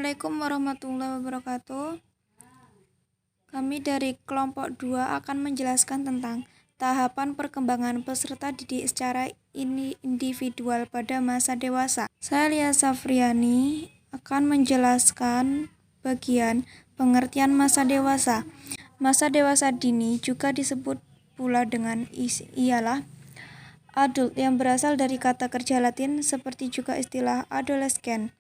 Assalamualaikum warahmatullahi wabarakatuh. Kami dari kelompok 2 akan menjelaskan tentang tahapan perkembangan peserta didik secara individual pada masa dewasa. Saya Lia Safriani akan menjelaskan bagian pengertian masa dewasa. Masa dewasa dini juga disebut pula dengan ialah adult yang berasal dari kata kerja Latin, seperti juga istilah adolescent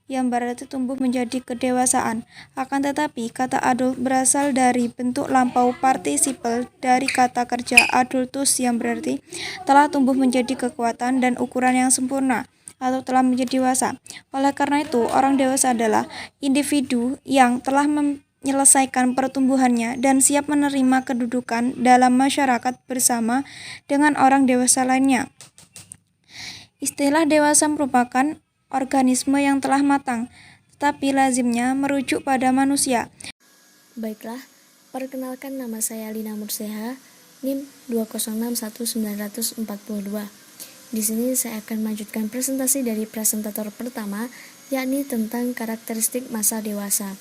yang berarti tumbuh menjadi kedewasaan. Akan tetapi, kata adult berasal dari bentuk lampau partisipal dari kata kerja adultus yang berarti telah tumbuh menjadi kekuatan dan ukuran yang sempurna atau telah menjadi dewasa. Oleh karena itu, orang dewasa adalah individu yang telah menyelesaikan pertumbuhannya dan siap menerima kedudukan dalam masyarakat bersama dengan orang dewasa lainnya. Istilah dewasa merupakan organisme yang telah matang, tetapi lazimnya merujuk pada manusia. Baiklah, perkenalkan, nama saya Lina Murseha, NIM 2061942. Di sini saya akan melanjutkan presentasi dari presentator pertama, yakni tentang karakteristik masa dewasa.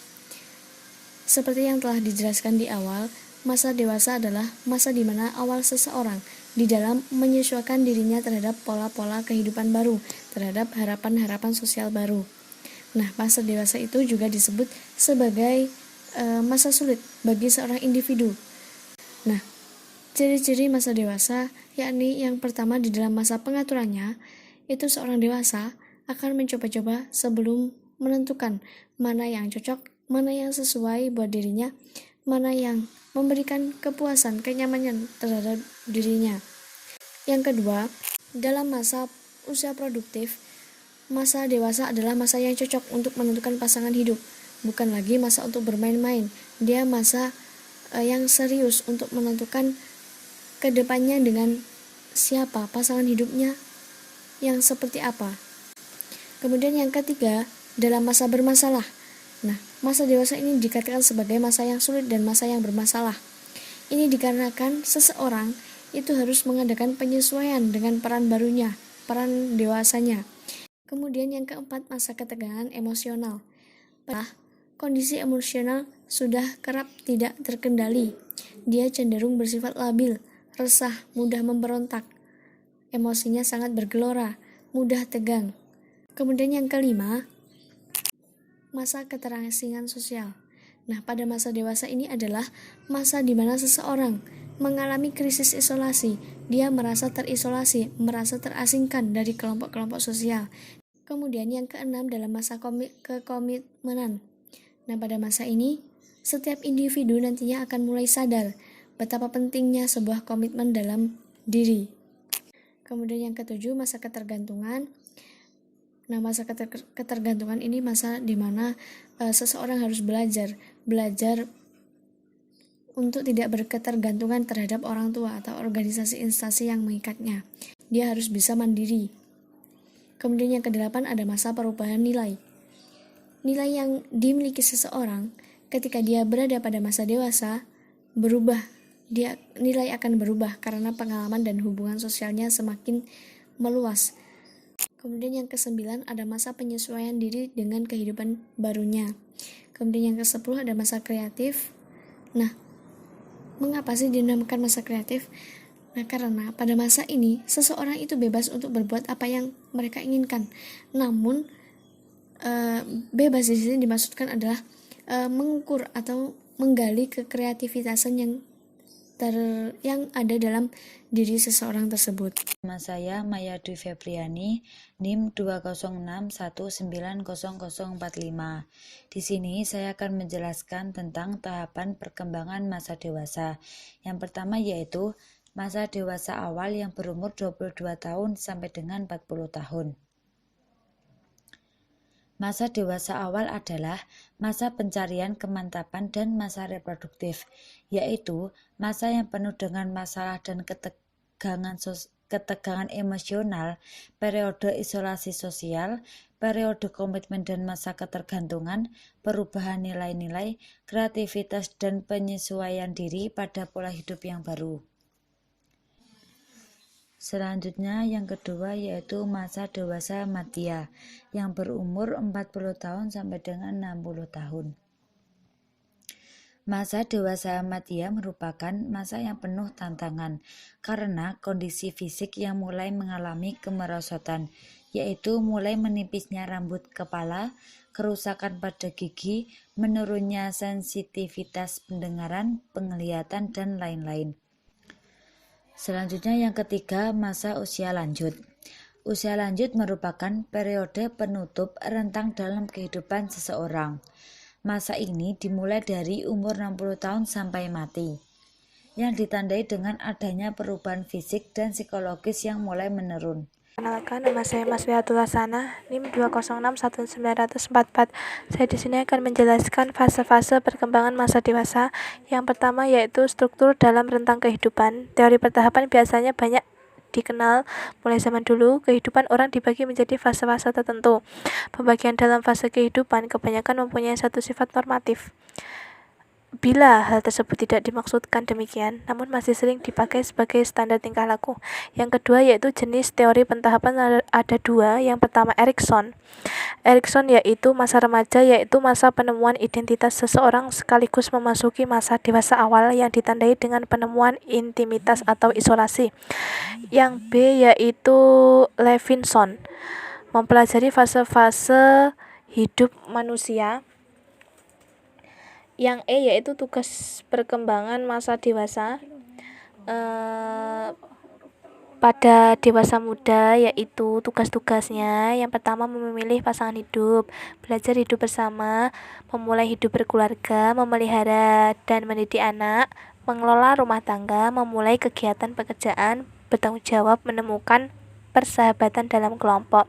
Seperti yang telah dijelaskan di awal, masa dewasa adalah masa di mana awal seseorang di dalam menyesuaikan dirinya terhadap pola-pola kehidupan baru, terhadap harapan-harapan sosial baru. Nah, masa dewasa itu juga disebut sebagai masa sulit bagi seorang individu. Nah, ciri-ciri masa dewasa yakni yang pertama, di dalam masa pengaturannya itu seorang dewasa akan mencoba-coba sebelum menentukan mana yang cocok, mana yang sesuai buat dirinya, mana yang memberikan kepuasan, kenyamanan terhadap dirinya. Yang kedua, dalam masa usia produktif, masa dewasa adalah masa yang cocok untuk menentukan pasangan hidup, bukan lagi masa untuk bermain-main. Dia masa yang serius untuk menentukan kedepannya dengan siapa pasangan hidupnya, yang seperti apa. Kemudian yang ketiga, dalam masa bermasalah. Nah, masa dewasa ini dikatakan sebagai masa yang sulit dan masa yang bermasalah. Ini dikarenakan seseorang itu harus mengadakan penyesuaian dengan peran barunya, peran dewasanya. Kemudian yang keempat, masa ketegangan emosional. Kondisi emosional sudah kerap tidak terkendali. Dia cenderung bersifat labil, resah, mudah memberontak. Emosinya sangat bergelora, mudah tegang. Kemudian yang kelima, masa keterasingan sosial. Nah, pada masa dewasa ini adalah masa di mana seseorang mengalami krisis isolasi. Dia merasa terisolasi, merasa terasingkan dari kelompok-kelompok sosial. Kemudian yang keenam, dalam masa kekomitmenan. Nah, pada masa ini, setiap individu nantinya akan mulai sadar betapa pentingnya sebuah komitmen dalam diri. Kemudian yang ketujuh, masa ketergantungan. Nah, masa ketergantungan ini masa di mana seseorang harus belajar untuk tidak berketergantungan terhadap orang tua atau organisasi instansi yang mengikatnya. Dia harus bisa mandiri. Kemudian yang kedelapan, ada masa perubahan nilai. Nilai yang dimiliki seseorang ketika dia berada pada masa dewasa berubah. Nilai akan berubah karena pengalaman dan hubungan sosialnya semakin meluas. Kemudian yang ke-9, ada masa penyesuaian diri dengan kehidupan barunya. Kemudian yang ke-10, ada masa kreatif. Nah, mengapa sih dinamakan masa kreatif? Nah, karena pada masa ini seseorang itu bebas untuk berbuat apa yang mereka inginkan. Namun bebas di sini dimaksudkan adalah mengukur atau menggali kekreativitasan yang ada dalam diri seseorang tersebut. Nama saya Maya Dwi Febriani, NIM 206190045. Di sini saya akan menjelaskan tentang tahapan perkembangan masa dewasa. Yang pertama yaitu masa dewasa awal yang berumur 22 tahun sampai dengan 40 tahun. Masa dewasa awal adalah masa pencarian kemantapan dan masa reproduktif, yaitu masa yang penuh dengan masalah dan ketegangan emosional, periode isolasi sosial, periode komitmen dan masa ketergantungan, perubahan nilai-nilai, kreativitas dan penyesuaian diri pada pola hidup yang baru. Selanjutnya yang kedua yaitu masa dewasa madya yang berumur 40 tahun sampai dengan 60 tahun. Masa dewasa madya merupakan masa yang penuh tantangan karena kondisi fisik yang mulai mengalami kemerosotan, yaitu mulai menipisnya rambut kepala, kerusakan pada gigi, menurunnya sensitivitas pendengaran, penglihatan, dan lain-lain. Selanjutnya yang ketiga, masa usia lanjut. Usia lanjut merupakan periode penutup rentang dalam kehidupan seseorang. Masa ini dimulai dari umur 60 tahun sampai mati, yang ditandai dengan adanya perubahan fisik dan psikologis yang mulai menurun. Perkenalkan, nama saya Mas Wihatul Hasanah, NIM 2061944. Saya di sini akan menjelaskan fase-fase perkembangan masa dewasa. Yang pertama yaitu struktur dalam rentang kehidupan. Teori pertahapan biasanya banyak dikenal mulai zaman dulu. Kehidupan orang dibagi menjadi fase-fase tertentu. Pembagian dalam fase kehidupan kebanyakan mempunyai satu sifat normatif. Bila hal tersebut tidak dimaksudkan demikian, namun masih sering dipakai sebagai standar tingkah laku. Yang kedua yaitu jenis teori pentahapan ada dua. Yang pertama Erikson yaitu masa remaja, yaitu masa penemuan identitas seseorang sekaligus memasuki masa dewasa awal yang ditandai dengan penemuan intimitas atau isolasi. Yang B yaitu Levinson, mempelajari fase-fase hidup manusia. Yang E yaitu tugas perkembangan masa dewasa pada dewasa muda, yaitu tugas-tugasnya. Yang pertama memilih pasangan hidup, belajar hidup bersama, memulai hidup berkeluarga, memelihara dan mendidik anak, mengelola rumah tangga, memulai kegiatan pekerjaan, bertanggung jawab, menemukan persahabatan dalam kelompok.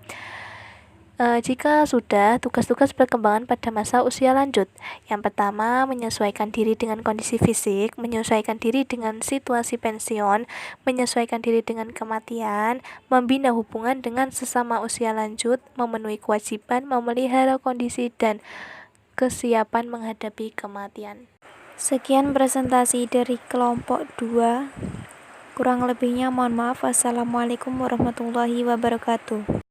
Jika sudah, tugas-tugas perkembangan pada masa usia lanjut. Yang pertama, menyesuaikan diri dengan kondisi fisik, menyesuaikan diri dengan situasi pensiun, menyesuaikan diri dengan kematian, membina hubungan dengan sesama usia lanjut, memenuhi kewajiban, memelihara kondisi dan kesiapan menghadapi kematian. Sekian presentasi dari kelompok 2. Kurang lebihnya mohon maaf. Wassalamualaikum warahmatullahi wabarakatuh.